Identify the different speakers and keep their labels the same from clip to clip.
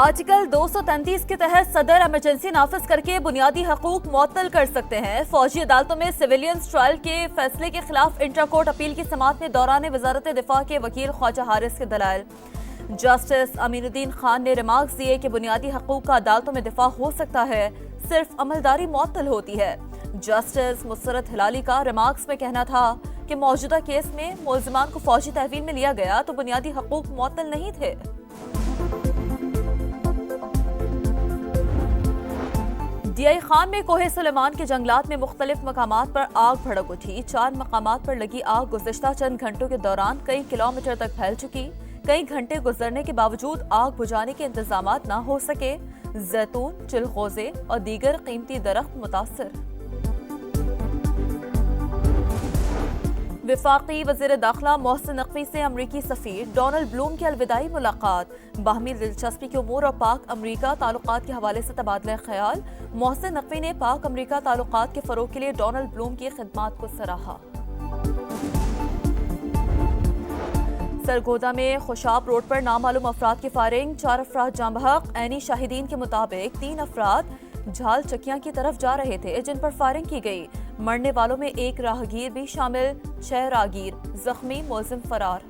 Speaker 1: Article 233 के तहत सदर एमरजेंसी नाफिज करके बुनियादी हकूक मुअत्तल कर सकते हैं। फौजी अदालतों में सिविलियंस ट्रायल के फैसले के खिलाफ इंट्रा कोर्ट अपील की समाअत में दौरान वजारत दिफा के वकील ख्वाजा हारिस के दलाइल। जस्टिस अमीनुद्दीन खान ने रिमार्क्स दिए कि बुनियादी हकूक का अदालतों में दिफा हो सकता है, सिर्फ अमलदारी मुअत्तल होती है। जस्टिस मुसरत हिलाली का रिमार्क्स में कहना था कि मौजूदा केस में मुल्जिमान को फौजी तहवील में लिया गया तो बुनियादी हकूक मुअत्तल नहीं थे। डीआई खान में कोहे सुलेमान के जंगलात में मुख्तलिफ मकामात पर आग भड़क उठी। 4 मकामात पर लगी आग गुज़िश्ता चंद घंटों के दौरान कई किलोमीटर तक फैल चुकी। कई घंटे गुजरने के बावजूद आग बुझाने के इंतजामात न हो सके। जैतून, चिलगोज़े और दीगर कीमती दरख्त मुतासर। वफाकी वज़ीर दाखिला मोहसिन नकवी से अमरीकी सफ़ीर डोनाल्ड ब्लूम की अलविदाई मुलाकात। बाहमी दिलचस्पी के उमूर और पाक अमरीका ताल्लुकात के हवाले से तबादला ख्याल। मोहसिन नकवी ने पाक अमरीका ताल्लुकात के फ़रोग़ के लिए डोनाल्ड ब्लूम की खिदमात को सराहा। सरगोदा में खुशाब रोड पर नामालूम अफराद की फायरिंग, 4 अफराद जाँ बहक। ऐनी शाहिदीन के मुताबिक 3 अफराद झाल चकियां की तरफ जा रहे थे जिन पर फायरिंग की गई। मरने वालों में 1 राहगीर भी शामिल, 6 राहगीर जख्मी, मुलजिम फरार।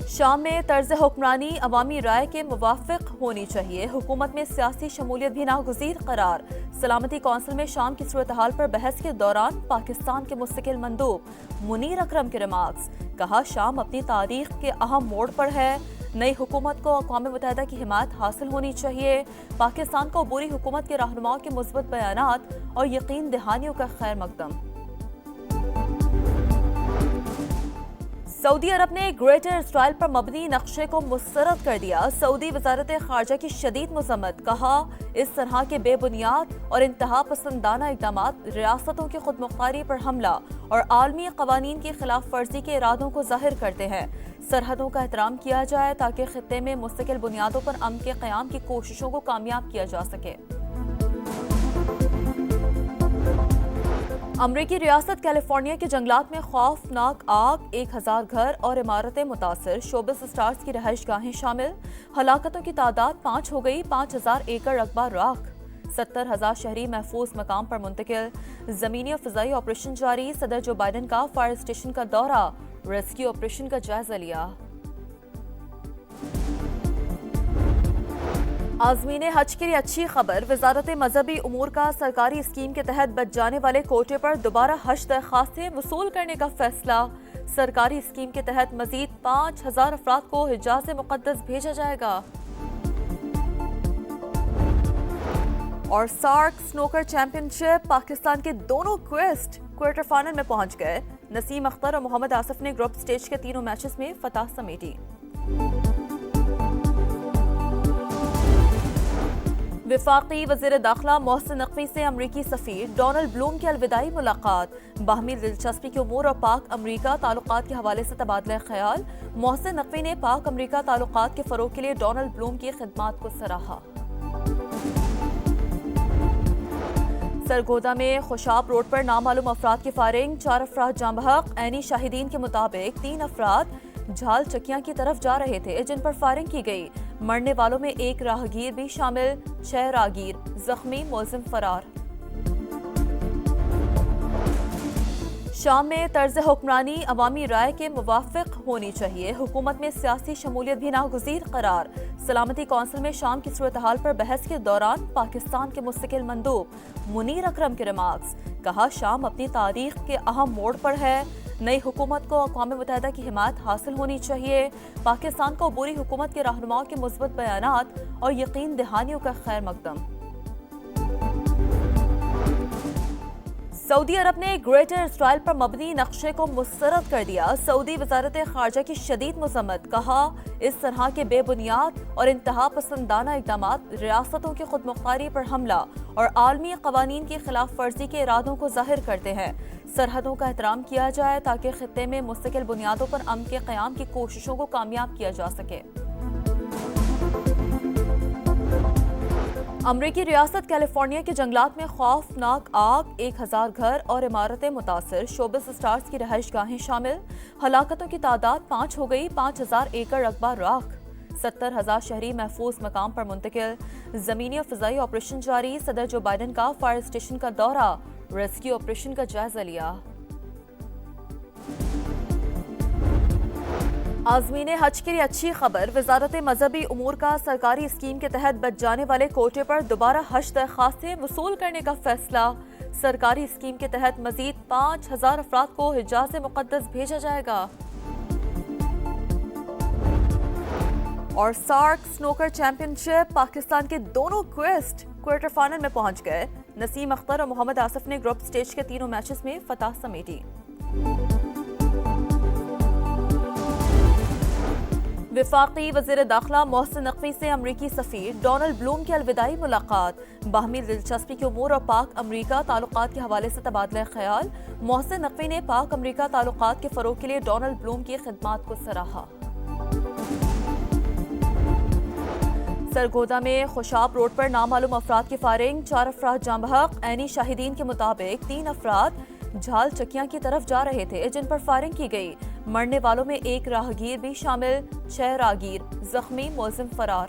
Speaker 1: शाम में तर्ज हुक्मरानी अवामी राय के मुवाफिक होनी चाहिए, हुकूमत में सियासी शमूलियत भी नागुज़ीर करार। सलामती कौंसिल में शाम की सूरत हाल पर बहस के दौरान पाकिस्तान के मुस्तकिल मंदूब मुनीर अकरम के रिमार्क्स। कहा, शाम अपनी तारीख के अहम मोड़ पर है। नई हुकूमत को अक़वाम मुत्तहिदा की हिमायत हासिल होनी चाहिए। पाकिस्तान को अबूरी हुकूमत के रहनुमाओं के मुस्बत बयानात और यकीन दहानियों का खैर मकदम। सऊदी अरब ने ग्रेटर इसराइल पर मबनी नक्शे को मुस्तरद कर दिया। सऊदी वजारत खारजा की शदीद मज़म्मत। कहा, इस तरह के बेबुनियाद और इंतहा पसंदाना इक़दामात रियासतों की खुदमुख्तारी पर हमला और आलमी क़वानीन की खिलाफ वर्जी के इरादों को ज़ाहिर करते हैं। सरहदों का एहतराम किया जाए ताकि खित्ते में मुस्तकिल बुनियादों पर अमन के क़याम की कोशिशों को कामयाब किया जा सके। अमरीकी रियासत कैलिफोर्निया के जंगलात में खौफनाक आग, 1000 घर और इमारतें मुतासर। शोबिस स्टार्स की रहाइश गाहें शामिल। हलाकतों की तादाद 5 हो गई। 5000 एकड़ रकबा राख। 70,000 शहरी महफूज मकाम पर मुंतकिल। ज़मीनी और फ़िज़ाई ऑपरेशन जारी। सदर जो बाइडन का फायर स्टेशन का दौरा, रेस्क्यू ऑपरेशन का जायजा लिया। आज़मीन हज के लिए अच्छी खबर। वजारत मजहबी उमूर का सरकारी स्कीम के तहत बच जाने वाले कोटे पर दोबारा हज दरख्वास्तें वसूल करने का फैसला। सरकारी स्कीम के तहत मजीद 5000 अफराद को हिजाज़ मुक़द्दस भेजा जाएगा। और सार्क स्नूकर चैंपियनशिप, पाकिस्तान के दोनों क्वेस्ट क्वार्टर फाइनल में पहुंच गए। नसीम अख्तर और मोहम्मद आसिफ ने ग्रुप स्टेज के तीनों मैचेस में फतह समेटी। वफाकी वज़ीर दाखिला मोहसिन नकवी से अमरीकी सफ़ीर डोनाल्ड ब्लूम की अलविदाई मुलाकात। बाहमी दिलचस्पी के उमूर और पाक अमरीका ताल्लुकात के हवाले से तबादला ख्याल। मोहसिन नकवी ने पाक अमरीका ताल्लुकात के फ़रोग़ के लिए डोनाल्ड ब्लूम की खिदमात को सराहा। सरगोदा में खुशाब रोड पर नामालूम अफराद की फायरिंग, 4 अफराद जाँ बहक। ऐनी शाहिदीन के मुताबिक 3 अफराद झाल चकियां की तरफ जा रहे थे जिन पर फायरिंग की गई। मरने वालों में 1 राहगीर भी शामिल, 6 राहगीर जख्मी, मुलजिम फरार। शाम में तर्ज हुक्मरानी अवामी राय के मुवाफिक होनी चाहिए, हुकूमत में सियासी शमूलियत भी नागुज़ीर करार। सलामती कौंसिल में शाम की सूरत हाल पर बहस के दौरान पाकिस्तान के मुस्तकिल मंदूब मुनीर अकरम के रिमार्क्स। कहा, शाम अपनी तारीख के अहम मोड़ पर है। नई हुकूमत को अक़वाम मुत्तहिदा की हिमायत हासिल होनी चाहिए। पाकिस्तान को अबूरी हुकूमत के रहनुमाओं के मुस्बत बयानात और यकीन दहानियों का खैर मकदम। सऊदी अरब ने ग्रेटर इसराइल पर मबनी नक्शे को मुस्तरद कर दिया। सऊदी वजारत खारजा की शदीद मज़म्मत। कहा, इस तरह के बेबुनियाद और इंतहा पसंदाना इक़दामात रियासतों की खुदमुख्तारी पर हमला और आलमी क़वानीन की खिलाफ वर्जी के इरादों को ज़ाहिर करते हैं। सरहदों का एहतराम किया जाए ताकि खित्ते में मुस्तकिल बुनियादों पर अमन के क़याम की कोशिशों को कामयाब किया जा सके। امریکی ریاست کیلیفورنیا کے جنگلات میں خوفناک آگ، 1000 گھر اور عمارتیں متاثر، شوبز اسٹارز کی رہائش گاہیں شامل، ہلاکتوں کی تعداد 5 ہو گئی، 5000 ایکڑ رقبہ راکھ، 70,000 شہری محفوظ مقام پر منتقل، زمینی اور فضائی آپریشن جاری، صدر جو بائیڈن کا فائر اسٹیشن کا دورہ، ریسکیو آپریشن کا جائزہ لیا۔ عازمین حج کے لیے اچھی خبر، وزارت مذہبی امور کا سرکاری اسکیم کے تحت بچ جانے والے کوٹے پر دوبارہ حج درخواستیں وصول کرنے کا فیصلہ، سرکاری اسکیم کے تحت مزید 5000 افراد کو حجاز مقدس بھیجا جائے گا۔ اور سارک سنوکر چیمپئن شپ، پاکستان کے دونوں کویسٹ کوارٹر فائنل میں پہنچ گئے، نسیم اختر اور محمد آصف نے گروپ سٹیج کے تینوں میچز میں فتح سمیٹی۔ وفاقی وزیر داخلہ محسن نقوی سے امریکی سفیر ڈونلڈ بلوم کی الوداعی ملاقات، باہمی دلچسپی کے امور اور پاک امریکہ تعلقات کے حوالے سے تبادلہ خیال، محسن نقوی نے پاک امریکہ تعلقات کے فروغ کے لیے ڈونلڈ بلوم کی خدمات کو سراہا۔ سرگودا میں خوشاب روڈ پر نامعلوم افراد کی فائرنگ، 4 افراد جاں بحق، عینی شاہدین کے مطابق 3 افراد جھال چکیاں کی طرف جا رہے تھے جن پر فائرنگ کی گئی، مرنے والوں میں 1 راہگیر بھی شامل، 6 راہگیر زخمی، ملزم فرار۔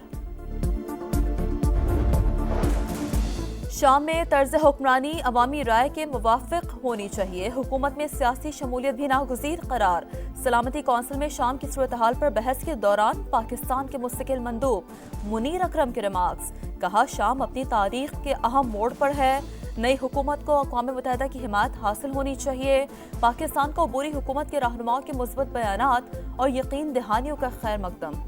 Speaker 1: شام میں طرز حکمرانی عوامی رائے کے موافق ہونی چاہیے، حکومت میں سیاسی شمولیت بھی ناگزیر قرار، سلامتی کونسل میں شام کی صورتحال پر بحث کے دوران پاکستان کے مستقل مندوب منیر اکرم کے ریمارکس، کہا شام اپنی تاریخ کے اہم موڑ پر ہے، نئی حکومت کو اقوام متحدہ کی حمایت حاصل ہونی چاہیے، پاکستان کو عبوری حکومت کے رہنماؤں کے مثبت بیانات اور یقین دہانیوں کا خیر مقدم۔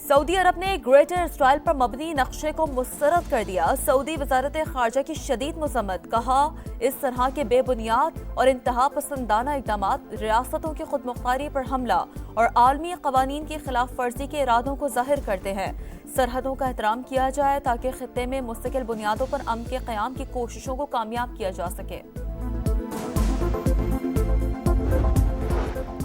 Speaker 1: سعودی عرب نے گریٹر اسرائیل پر مبنی نقشے کو مسترد کر دیا، سعودی وزارت خارجہ کی شدید مذمت، کہا اس طرح کے بے بنیاد اور انتہا پسندانہ اقدامات ریاستوں کی خود مختاری پر حملہ اور عالمی قوانین کی خلاف ورزی کے ارادوں کو ظاہر کرتے ہیں، سرحدوں کا احترام کیا جائے تاکہ خطے میں مستقل بنیادوں پر امن کے قیام کی کوششوں کو کامیاب کیا جا سکے۔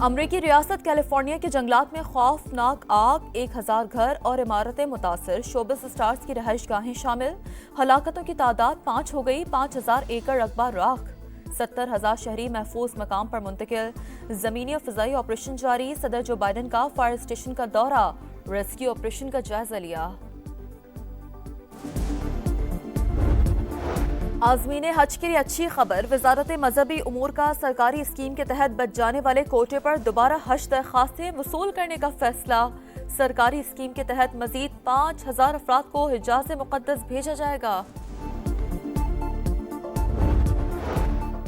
Speaker 1: امریکی ریاست کیلیفورنیا کے جنگلات میں خوفناک آگ، 1000 گھر اور عمارتیں متاثر، شوبز اسٹارز کی رہائش گاہیں شامل، ہلاکتوں کی تعداد 5 ہو گئی، 5000 ایکڑ رقبہ راکھ، 70,000 شہری محفوظ مقام پر منتقل، زمینی اور فضائی آپریشن جاری، صدر جو بائیڈن کا فائر اسٹیشن کا دورہ، ریسکیو آپریشن کا جائزہ لیا۔ عازمین حج کے لیے اچھی خبر، وزارت مذہبی امور کا سرکاری اسکیم کے تحت بچ جانے والے کوٹے پر دوبارہ حج درخواستیں وصول کرنے کا فیصلہ، سرکاری اسکیم کے تحت مزید 5000 افراد کو حجاز مقدس بھیجا جائے گا۔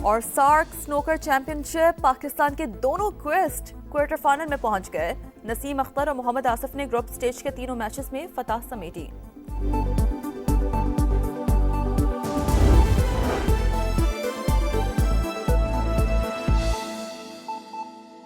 Speaker 1: اور سارک سنوکر چیمپئن شپ، پاکستان کے دونوں کویسٹ کوارٹر فائنل میں پہنچ گئے، نسیم اختر اور محمد آصف نے گروپ سٹیج کے تینوں میچز میں فتح سمیٹی۔